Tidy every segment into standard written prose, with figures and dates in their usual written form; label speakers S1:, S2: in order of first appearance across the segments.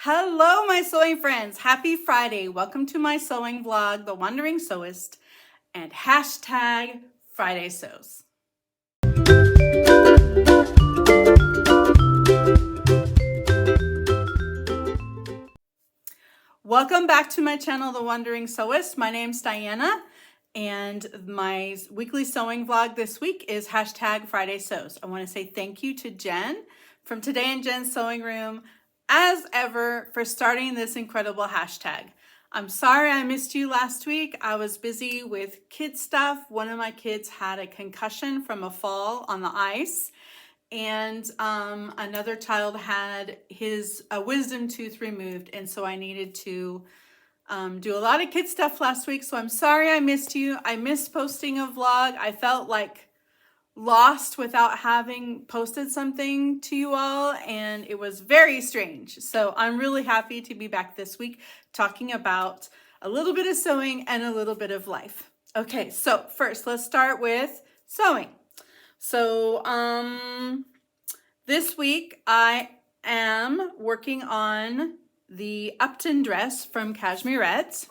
S1: Hello, my sewing friends. Happy Friday. Welcome to my sewing vlog, The Wandering Sewist, and hashtag Friday Sews. Welcome back to my channel, The Wandering Sewist. My name's Diana, and my weekly sewing vlog this week is hashtag Friday Sews. I want to say thank you to Jen from Today in Jen's Sewing Room, as ever, for starting this incredible hashtag. I'm sorry I missed you last week. I was busy with kid stuff. One of my kids had a concussion from a fall on the ice, and another child had his wisdom tooth removed, and so I needed to do a lot of kid stuff last week. So I'm sorry I missed you. I missed posting a vlog. I felt like lost without having posted something to you all, and it was very strange. So I'm really happy to be back this week talking about a little bit of sewing and a little bit of life. Okay, so first let's start with sewing. So this week I am working on the Upton dress from Cashmerette.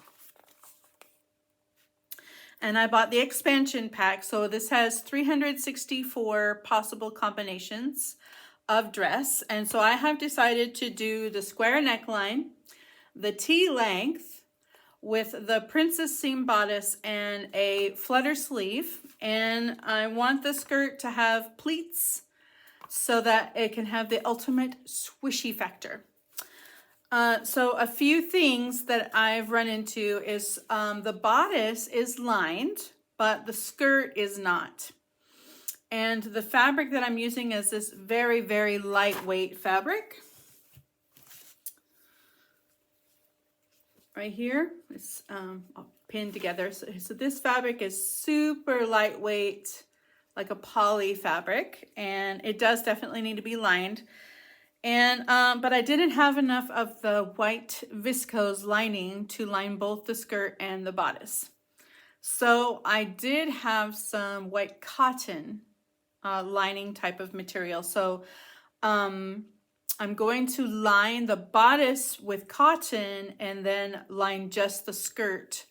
S1: And I bought the expansion pack. So this has 364 possible combinations of dress. And so I have decided to do the square neckline, the T-length with the princess seam bodice and a flutter sleeve. And I want the skirt to have pleats so that it can have the ultimate swishy factor. So a few things that I've run into is the bodice is lined, but the skirt is not. And the fabric that I'm using is this very, very lightweight fabric. Right here, it's I'll pin together. So this fabric is super lightweight, like a poly fabric, and it does definitely need to be lined. And but I didn't have enough of the white viscose lining to line both the skirt and the bodice. So I did have some white cotton lining type of material. So I'm going to line the bodice with cotton and then line just the skirt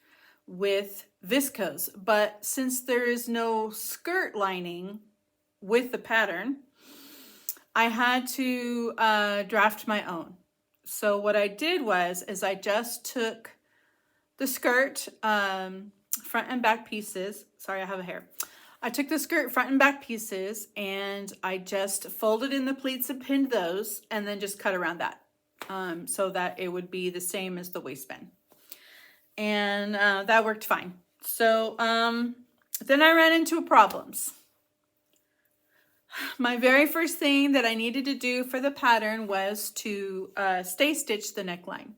S1: with viscose. But since there is no skirt lining with the pattern, I had to draft my own. So what I did is I just took the skirt front and back pieces. Sorry, I have a hair. I took the skirt front and back pieces and I just folded in the pleats and pinned those and then just cut around that so that it would be the same as the waistband. And that worked fine. So then I ran into problems. My very first thing that I needed to do for the pattern was to stay stitch the neckline.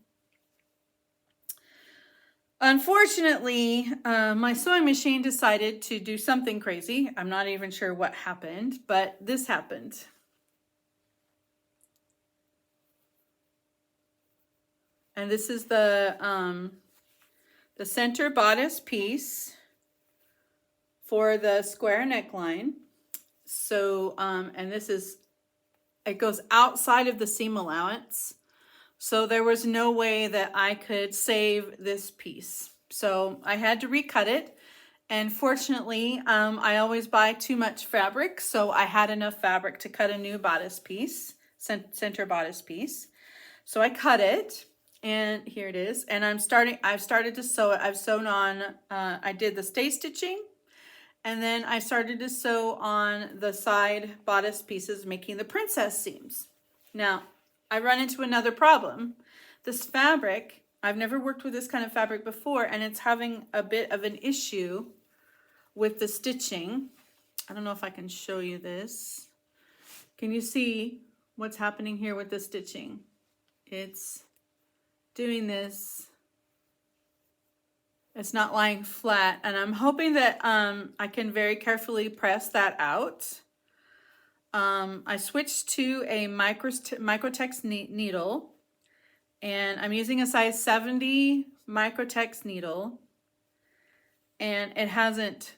S1: Unfortunately, my sewing machine decided to do something crazy. I'm not even sure what happened, but this happened. And this is the center bodice piece for the square neckline. So, and this is, it goes outside of the seam allowance. So there was no way that I could save this piece. So I had to recut it. And fortunately, I always buy too much fabric. So I had enough fabric to cut a new bodice piece, center bodice piece. So I cut it and here it is. And I've started to sew it. I've sewn on, I did the stay stitching. And then I started to sew on the side bodice pieces, making the princess seams. Now, I run into another problem. This fabric, I've never worked with this kind of fabric before, and it's having a bit of an issue with the stitching. I don't know if I can show you this. Can you see what's happening here with the stitching? It's doing this. It's not lying flat, and I'm hoping that I can very carefully press that out. I switched to a Microtex needle, and I'm using a size 70 Microtex needle, and it hasn't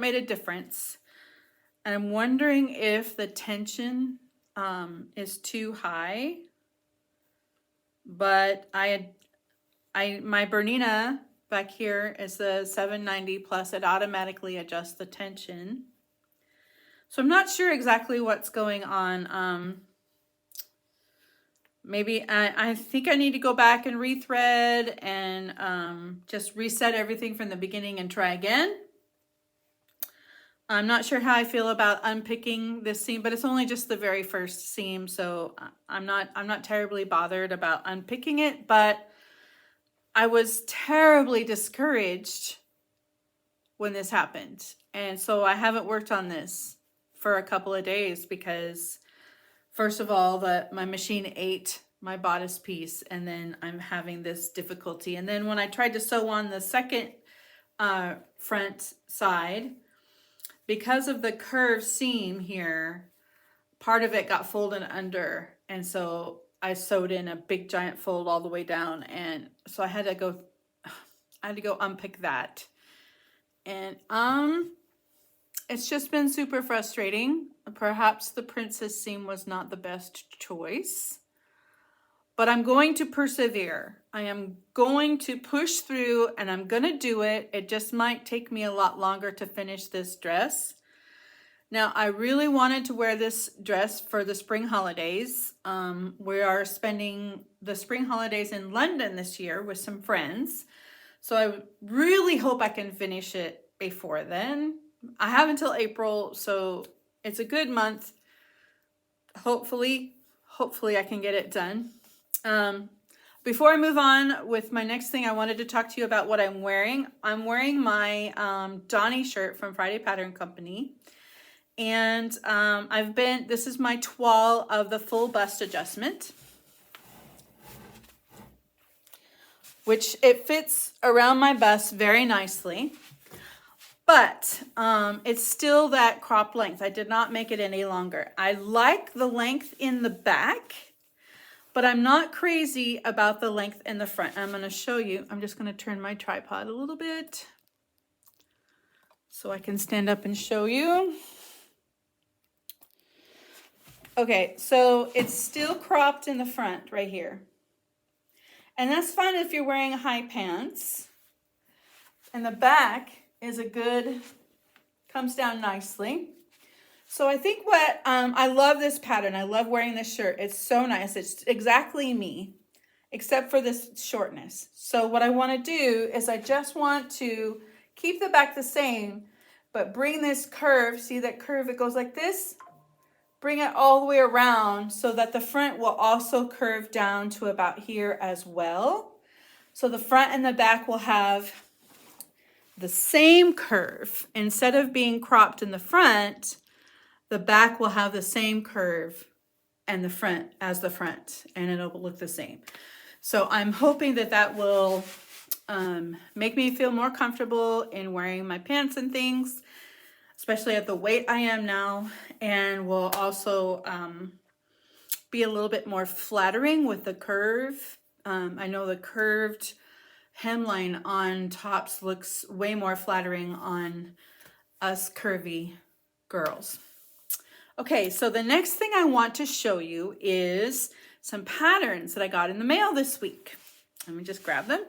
S1: made a difference. And I'm wondering if the tension is too high, but my Bernina back here is the 790 plus. It automatically adjusts the tension. So I'm not sure exactly what's going on. Maybe I think I need to go back and rethread and just reset everything from the beginning and try again. I'm not sure how I feel about unpicking this seam, but it's only just the very first seam, so I'm not terribly bothered about unpicking it, but I was terribly discouraged when this happened. And so I haven't worked on this for a couple of days because first of all, my machine ate my bodice piece, and then I'm having this difficulty. And then when I tried to sew on the second front side, because of the curved seam here, part of it got folded under, and so I sewed in a big giant fold all the way down, and so I had to go unpick that. And it's just been super frustrating. Perhaps the princess seam was not the best choice, but I'm going to persevere. I am going to push through, and I'm going to do it. It just might take me a lot longer to finish this dress. Now, I really wanted to wear this dress for the spring holidays. We are spending the spring holidays in London this year with some friends. So I really hope I can finish it before then. I have until April, so it's a good month. Hopefully I can get it done. Before I move on with my next thing, I wanted to talk to you about what I'm wearing. I'm wearing my Donnie shirt from Friday Pattern Company. And this is my toile of the full bust adjustment, which it fits around my bust very nicely, but it's still that crop length. I did not make it any longer. I like the length in the back, but I'm not crazy about the length in the front. I'm going to show you. I'm just going to turn my tripod a little bit so I can stand up and show you. Okay, so it's still cropped in the front right here. And that's fine if you're wearing high pants. And the back is comes down nicely. So I think I love this pattern. I love wearing this shirt. It's so nice. It's exactly me, except for this shortness. So what I want to do is I just want to keep the back the same, but bring this curve. See that curve? It goes like this. Bring it all the way around so that the front will also curve down to about here as well. So the front and the back will have the same curve. Instead of being cropped in the front, the back will have the same curve and the front as the front, and it'll look the same. So I'm hoping that will make me feel more comfortable in wearing my pants and things, especially at the weight I am now, and will also be a little bit more flattering with the curve. I know the curved hemline on tops looks way more flattering on us curvy girls. Okay, so the next thing I want to show you is some patterns that I got in the mail this week. Let me just grab them.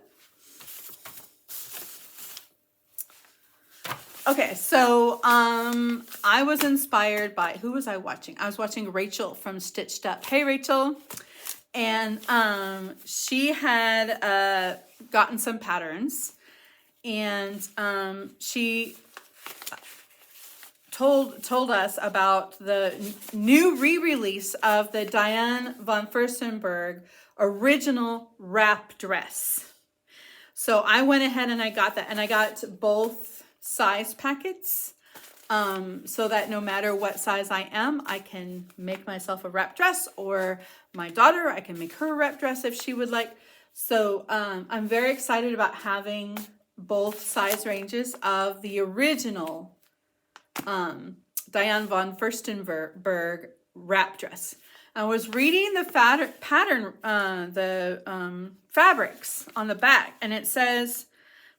S1: Okay, so I was inspired by, who was I watching? I was watching Rachel from Stitched Up. Hey, Rachel. And she had gotten some patterns, and she told us about the new re-release of the Diane von Furstenberg original wrap dress. So I went ahead and I got that, and I got both size packets so that no matter what size I am, I can make myself a wrap dress, or my daughter, I can make her a wrap dress if she would like. So I'm very excited about having both size ranges of the original Diane von Furstenberg wrap dress. I was reading the pattern, fabrics on the back, and it says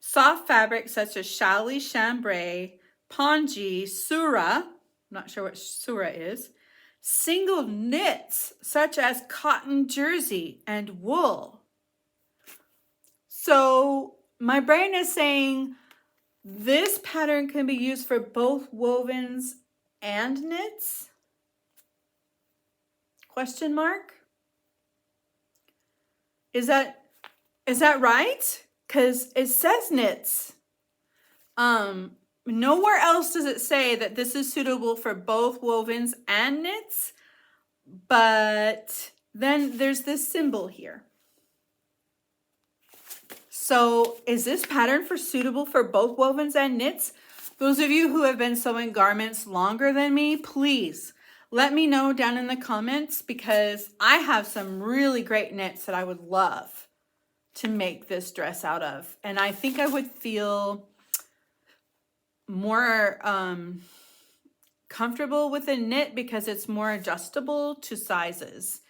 S1: soft fabrics such as challis, chambray, pongee, surah, I'm not sure what surah is, single knits such as cotton jersey and wool. So my brain is saying this pattern can be used for both wovens and knits? Question mark? Is that right? Because it says knits. Nowhere else does it say that this is suitable for both wovens and knits, but then there's this symbol here. So is this pattern suitable for both wovens and knits? Those of you who have been sewing garments longer than me, please let me know down in the comments, because I have some really great knits that I would love to make this dress out of. And I think I would feel more comfortable with a knit because it's more adjustable to sizes.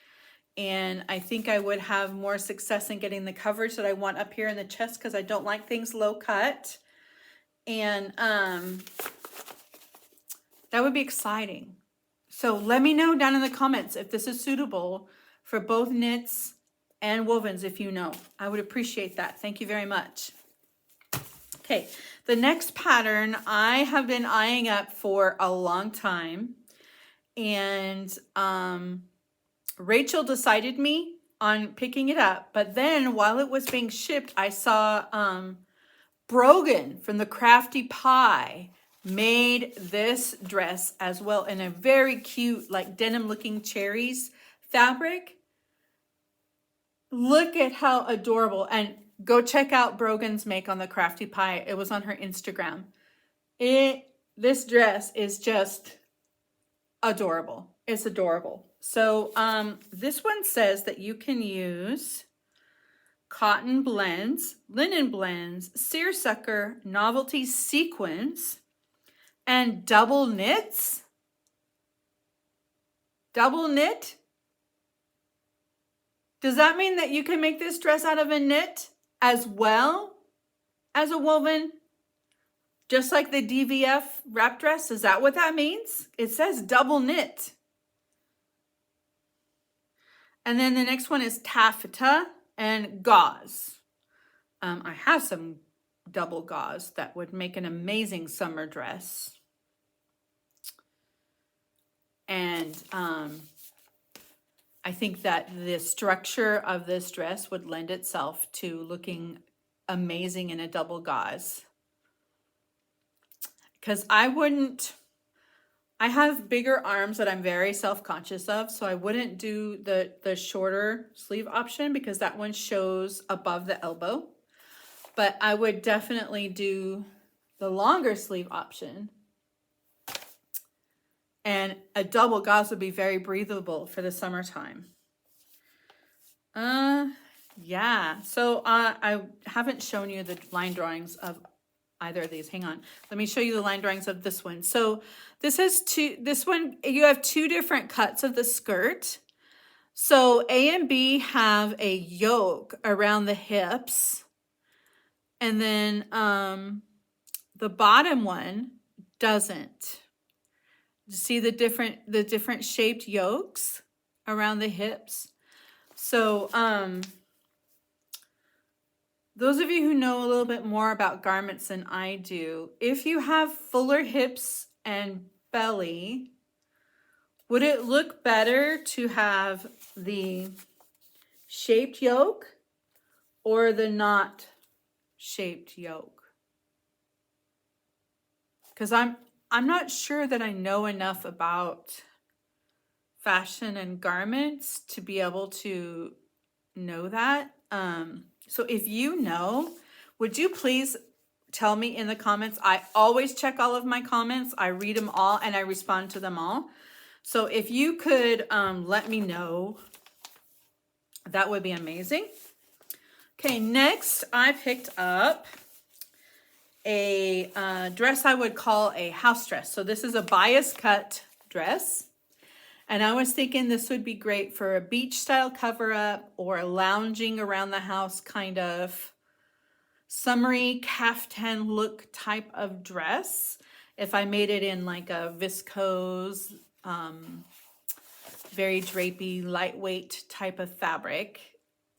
S1: And I think I would have more success in getting the coverage that I want up here in the chest, because I don't like things low cut. And that would be exciting. So let me know down in the comments if this is suitable for both knits and wovens, if you know. I would appreciate that. Thank you very much. Okay, the next pattern I have been eyeing up for a long time. And Rachel decided me on picking it up. But then while it was being shipped, I saw Brogan from the Crafty Pie made this dress as well in a very cute, like denim looking cherries fabric. Look at how adorable. And go check out Brogan's make on the Crafty Pie. It was on her Instagram. This dress is just adorable. It's adorable. So this one says that you can use cotton blends, linen blends, seersucker, novelty sequins, and double knits. Double knit? Does that mean that you can make this dress out of a knit as well as a woven? Just like the DVF wrap dress? Is that what that means? It says double knit. And then the next one is taffeta and gauze. I have some double gauze that would make an amazing summer dress. And I think that the structure of this dress would lend itself to looking amazing in a double gauze. Because I have bigger arms that I'm very self-conscious of, so I wouldn't do the shorter sleeve option because that one shows above the elbow. But I would definitely do the longer sleeve option. And a double gauze would be very breathable for the summertime. Yeah. So I haven't shown you the line drawings of either of these. Hang on. Let me show you the line drawings of this one. So this one, you have two different cuts of the skirt. So A and B have a yoke around the hips. And then the bottom one doesn't. See the different shaped yokes around the hips? So those of you who know a little bit more about garments than I do, if you have fuller hips and belly, would it look better to have the shaped yoke or the not shaped yoke? Because I'm not sure that I know enough about fashion and garments to be able to know that. So if you know, would you please tell me in the comments? I always check all of my comments. I read them all and I respond to them all. So if you could let me know, that would be amazing. Okay, next I picked up a dress I would call a house dress. So this is a bias cut dress. And I was thinking this would be great for a beach style cover up or a lounging around the house kind of summery caftan look type of dress. If I made it in like a viscose very drapey, lightweight type of fabric.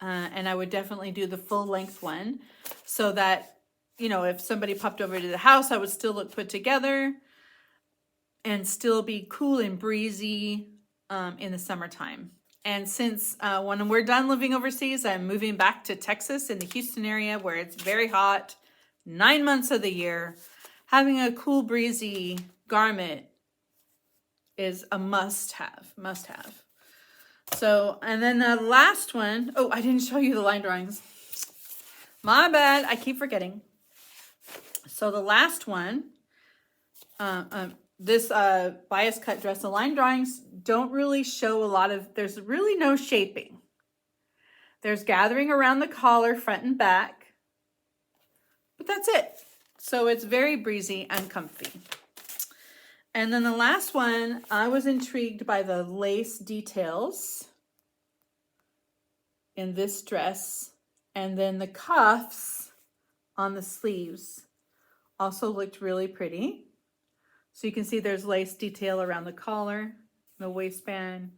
S1: And I would definitely do the full length one so that, you know, if somebody popped over to the house, I would still look put together and still be cool and breezy in the summertime. And since when we're done living overseas, I'm moving back to Texas in the Houston area where it's very hot, 9 months of the year. Having a cool, breezy garment is a must-have, must-have. So, and then the last one, oh, I didn't show you the line drawings. My bad, I keep forgetting. So the last one, this bias cut dress, the line drawings don't really show a lot of, there's really no shaping. There's gathering around the collar, front and back, but that's it. So it's very breezy and comfy. And then the last one, I was intrigued by the lace details in this dress. And then the cuffs on the sleeves also looked really pretty. So you can see there's lace detail around the collar, the waistband,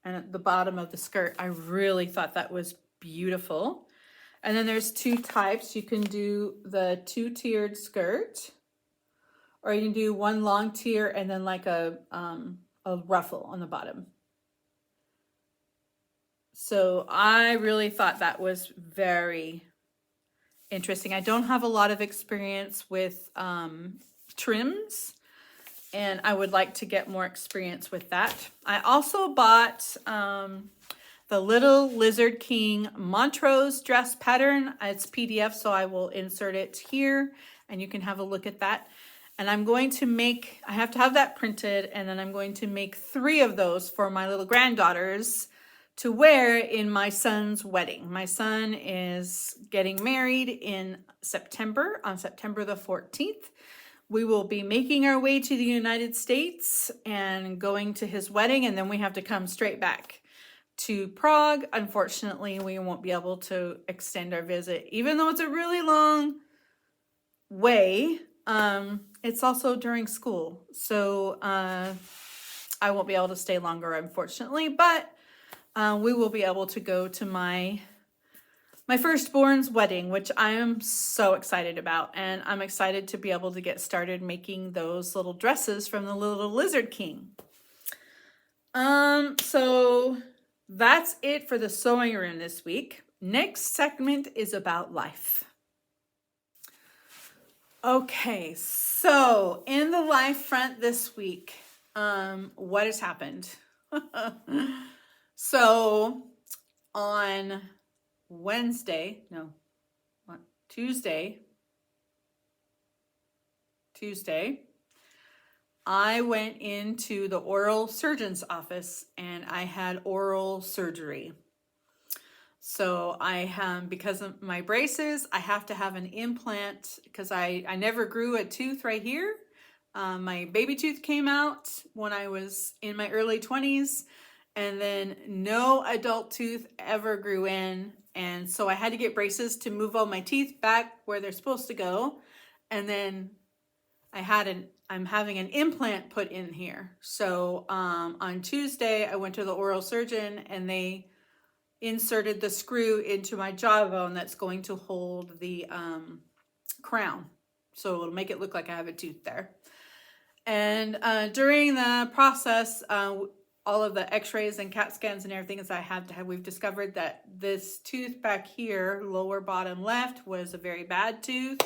S1: and at the bottom of the skirt. I really thought that was beautiful. And then there's two types. You can do the two-tiered skirt, or you can do one long tier and then like a ruffle on the bottom. So I really thought that was very interesting. I don't have a lot of experience with trims, and I would like to get more experience with that. I also bought the Little Lizard King Montrose dress pattern. It's PDF, so I will insert it here and you can have a look at that. And I'm going to make, I have to have that printed, and then I'm going to make 3 of those for my little granddaughters to wear in my son's wedding. My son is getting married in September, on September the 14th. We will be making our way to the United States and going to his wedding, and then we have to come straight back to Prague. Unfortunately, we won't be able to extend our visit, even though it's a really long way. It's also during school, so I won't be able to stay longer, unfortunately, but we will be able to go to my firstborn's wedding, which I am so excited about, and I'm excited to be able to get started making those little dresses from the Little Lizard King. So that's it for the sewing room this week. Next segment is about life. Okay, so in the life front this week, what has happened? So on Tuesday, I went into the oral surgeon's office and I had oral surgery. So because of my braces, I have to have an implant because I never grew a tooth right here. My baby tooth came out when I was in my early 20s, and then no adult tooth ever grew in. And so I had to get braces to move all my teeth back where they're supposed to go. And then I'm having an implant put in here. So on Tuesday, I went to the oral surgeon and they inserted the screw into my jawbone that's going to hold the crown. So it'll make it look like I have a tooth there. And during the process, all of the x-rays and CAT scans and everything as I have to have, we've discovered that this tooth back here, lower bottom left, was a very bad tooth.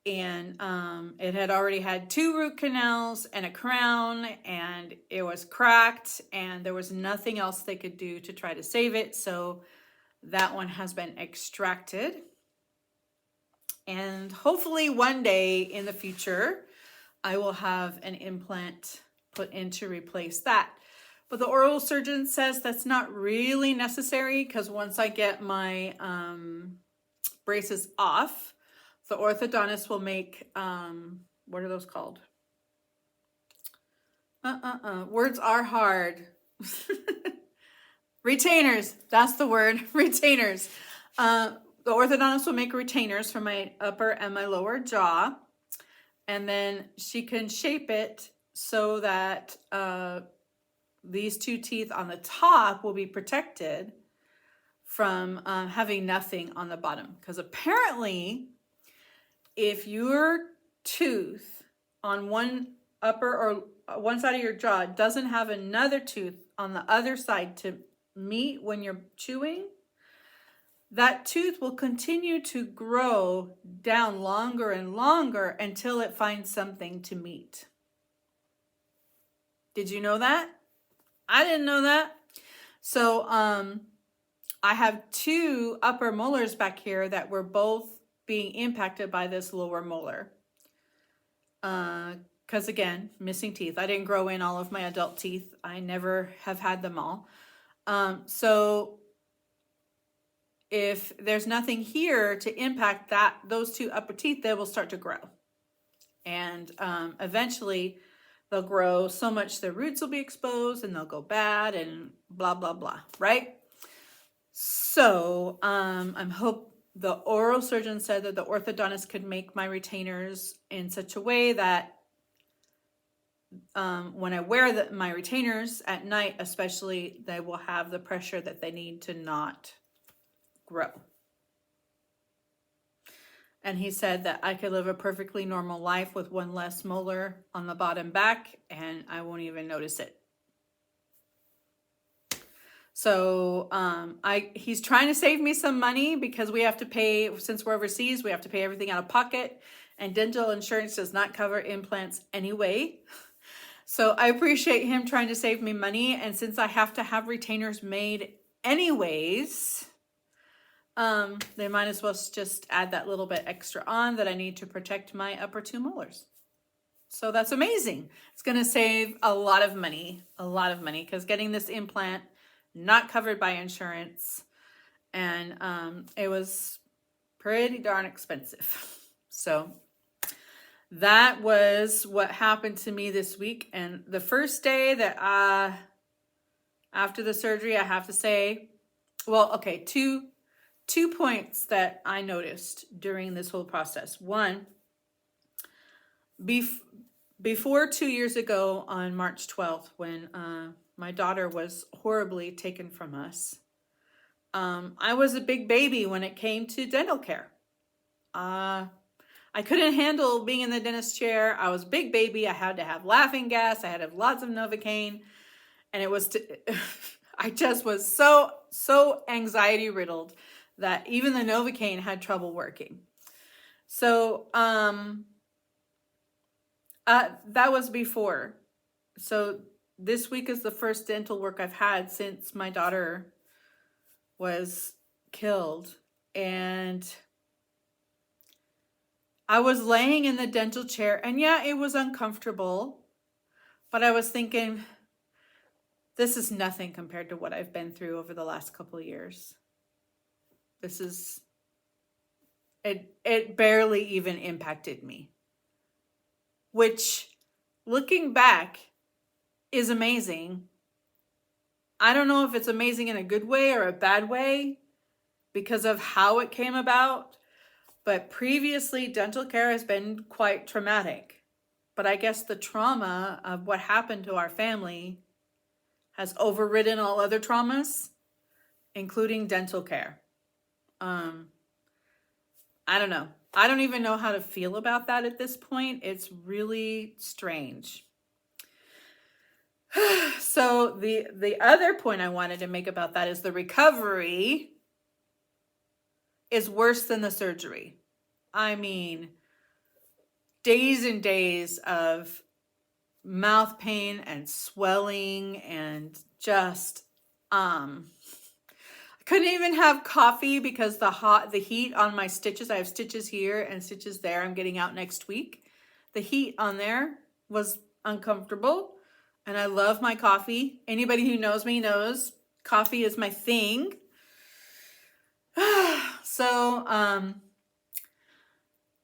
S1: And it had already had 2 root canals and a crown, and it was cracked, and there was nothing else they could do to try to save it. So that one has been extracted. And hopefully one day in the future, I will have an implant put in to replace that. But the oral surgeon says that's not really necessary because once I get my braces off, the orthodontist will make, what are those called? Words are hard. Retainers, that's the word, retainers. The orthodontist will make retainers for my upper and my lower jaw. And then she can shape it so that these two teeth on the top will be protected from having nothing on the bottom. Because apparently, if your tooth on one upper or one side of your jaw doesn't have another tooth on the other side to meet when you're chewing, that tooth will continue to grow down longer and longer until it finds something to meet. Did you know that? I didn't know that. So I have two upper molars back here that were both being impacted by this lower molar. Because again, missing teeth. I didn't grow in all of my adult teeth. I never have had them all. So if there's nothing here to impact those two upper teeth, they will start to grow. And eventually they'll grow so much their roots will be exposed and they'll go bad and blah, blah, blah, right? So the oral surgeon said that the orthodontist could make my retainers in such a way that when I wear my retainers at night, especially, they will have the pressure that they need to not grow. And he said that I could live a perfectly normal life with one less molar on the bottom back and I won't even notice it. So he's trying to save me some money because we have to pay, since we're overseas, we have to pay everything out of pocket, and dental insurance does not cover implants anyway. So I appreciate him trying to save me money. And since I have to have retainers made anyways, they might as well just add that little bit extra on that I need to protect my upper two molars. So that's amazing. It's going to save a lot of money, because getting this implant not covered by insurance, and it was pretty darn expensive. So that was what happened to me this week. And the first day that after the surgery, I have to say, well, okay, two points that I noticed during this whole process. One, before 2 years ago on March 12th, when my daughter was horribly taken from us, I was a big baby when it came to dental care. I couldn't handle being in the dentist chair. I was a big baby. I had to have laughing gas. I had to have lots of Novocaine. And it was, I just was so anxiety riddled that even the Novocaine had trouble working. So that was before. So this week is the first dental work I've had since my daughter was killed. And I was laying in the dental chair, and yeah, it was uncomfortable, but I was thinking, this is nothing compared to what I've been through over the last couple of years. This is, it barely even impacted me, which, looking back, is amazing. I don't know if it's amazing in a good way or a bad way because of how it came about. But previously, dental care has been quite traumatic. But I guess the trauma of what happened to our family has overridden all other traumas, including dental care. I don't know. I don't even know how to feel about that at this point. It's really strange. So the other point I wanted to make about that is the recovery is worse than the surgery. I mean, days and days of mouth pain and swelling and just, I couldn't even have coffee because the heat on my stitches, I have stitches here and stitches there I'm getting out next week. The heat on there was uncomfortable, and I love my coffee. Anybody who knows me knows coffee is my thing. So,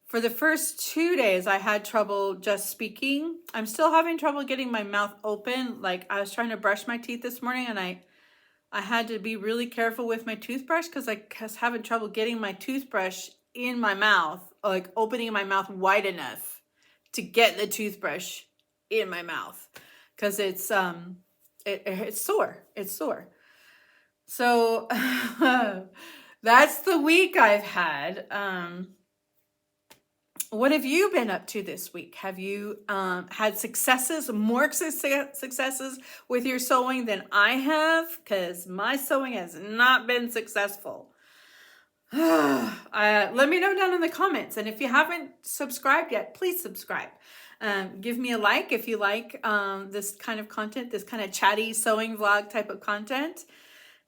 S1: for the first 2 days, I had trouble just speaking. I'm still having trouble getting my mouth open. Like, I was trying to brush my teeth this morning, and I had to be really careful with my toothbrush because I was having trouble getting my toothbrush in my mouth, like opening my mouth wide enough to get the toothbrush in my mouth. Because it's, It's sore. It's sore. So that's the week I've had. What have you been up to this week? Have you had successes, more successes with your sewing than I have? Because my sewing has not been successful. Let me know down in the comments. And if you haven't subscribed yet, please subscribe. Give me a like if you like this kind of content, this kind of chatty sewing vlog type of content.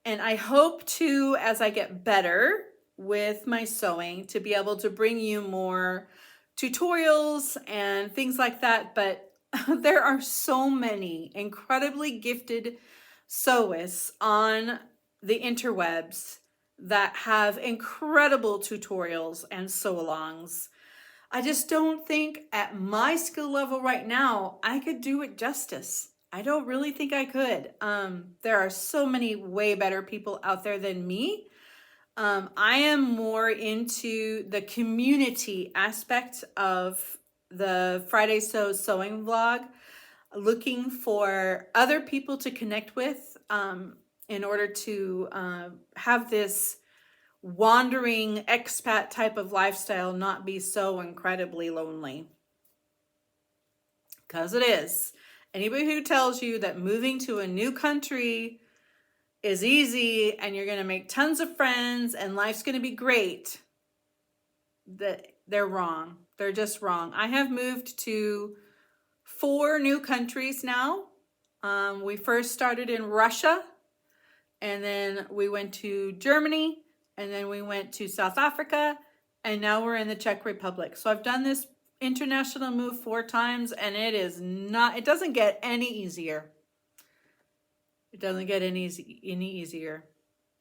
S1: And I hope to, as I get better with my sewing, to be able to bring you more tutorials and things like that. But there are so many incredibly gifted sewists on the interwebs that have incredible tutorials and sew-alongs. I just don't think at my skill level right now, I could do it justice. I don't really think I could. There are so many way better people out there than me. I am more into the community aspect of the Friday Sews sewing vlog, looking for other people to connect with in order to have this wandering expat type of lifestyle not be so incredibly lonely. Because it is. Anybody who tells you that moving to a new country is easy and you're going to make tons of friends and life's going to be great, they're wrong. They're just wrong. I have moved to 4 new countries now. We first started in Russia, and then we went to Germany, and then we went to South Africa, and now we're in the Czech Republic. So I've done this international move 4 times, and it doesn't get any easier. It doesn't get any easier.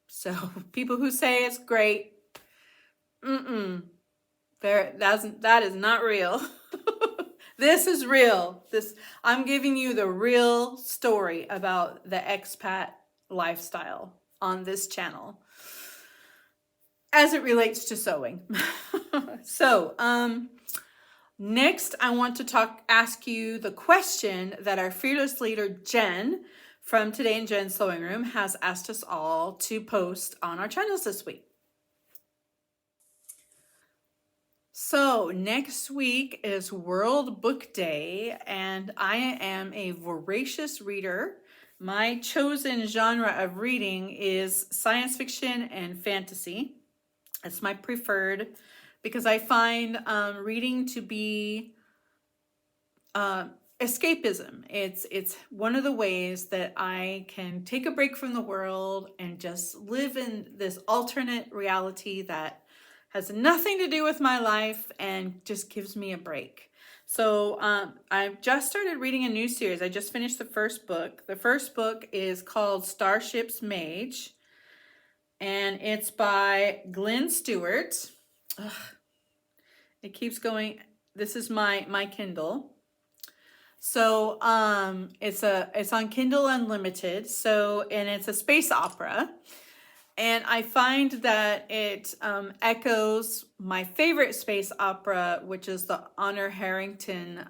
S1: So people who say it's great, that is not real. This is real. I'm giving you the real story about the expat lifestyle on this channel as it relates to sewing. So, next I want to ask you the question that our fearless leader, Jen, from Today in Jen's Sewing Room, has asked us all to post on our channels this week. So next week is World Book Day, and I am a voracious reader. My chosen genre of reading is science fiction and fantasy. It's my preferred because I find reading to be escapism. It's one of the ways that I can take a break from the world and just live in this alternate reality that has nothing to do with my life and just gives me a break. So I've just started reading a new series. I just finished the first book. The first book is called Starship's Mage, and it's by Glenn Stewart. Ugh, it keeps going. This is my Kindle. So it's on Kindle Unlimited. And it's a space opera. And I find that it echoes my favorite space opera, which is the Honor Harrington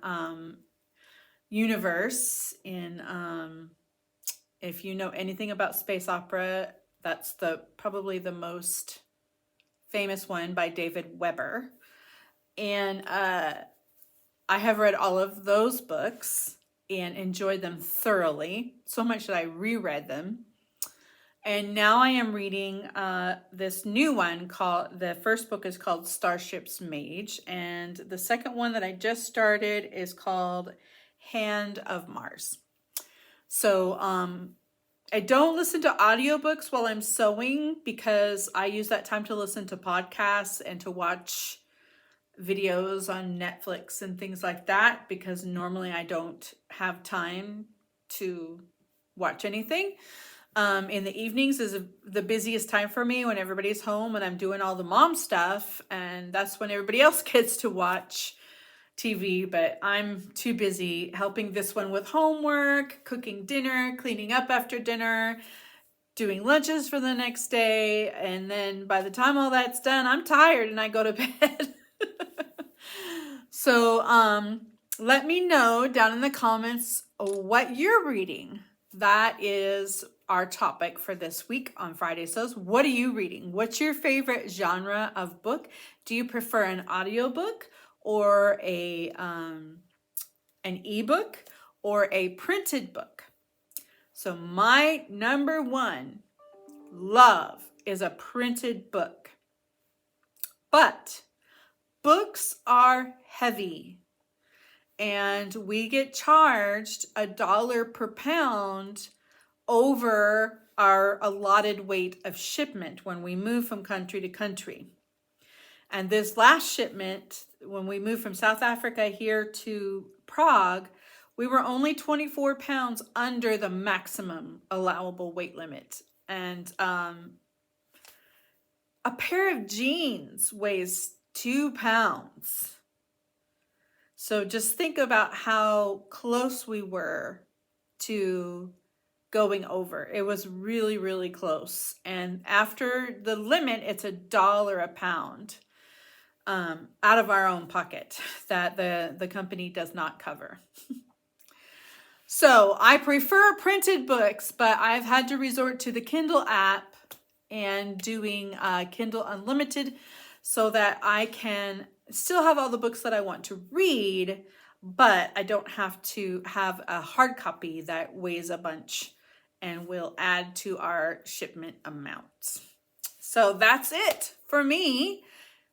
S1: universe. If you know anything about space opera, that's probably the most famous one by David Weber. And I have read all of those books and enjoyed them thoroughly, so much that I reread them. And now I am reading this new one the first book is called Starship's Mage, and the second one that I just started is called Hand of Mars. So I don't listen to audiobooks while I'm sewing because I use that time to listen to podcasts and to watch videos on Netflix and things like that, because normally I don't have time to watch anything. In the evenings is the busiest time for me when everybody's home and I'm doing all the mom stuff, and that's when everybody else gets to watch TV, but I'm too busy helping this one with homework, cooking dinner, cleaning up after dinner, doing lunches for the next day, and then by the time all that's done, I'm tired and I go to bed. So let me know down in the comments what you're reading. that is our topic for this week on Friday Sews. What are you reading? What's your favorite genre of book? Do you prefer an audiobook or an ebook or a printed book? So my number one love is a printed book. But books are heavy, and we get charged $1 per pound over our allotted weight of shipment when we move from country to country. And this last shipment, when we moved from South Africa here to Prague, we were only 24 pounds under the maximum allowable weight limit. And a pair of jeans weighs 2 pounds. So just think about how close we were to going over. It was really, really close. And after the limit, it's $1 a pound out of our own pocket that the company does not cover. So I prefer printed books, but I've had to resort to the Kindle app and doing Kindle Unlimited so that I can still have all the books that I want to read, but I don't have to have a hard copy that weighs a bunch and will add to our shipment amounts. So that's it for me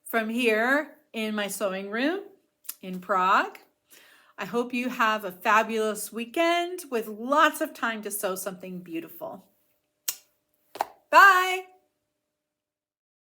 S1: from here in my sewing room in Prague. I hope you have a fabulous weekend with lots of time to sew something beautiful. Bye.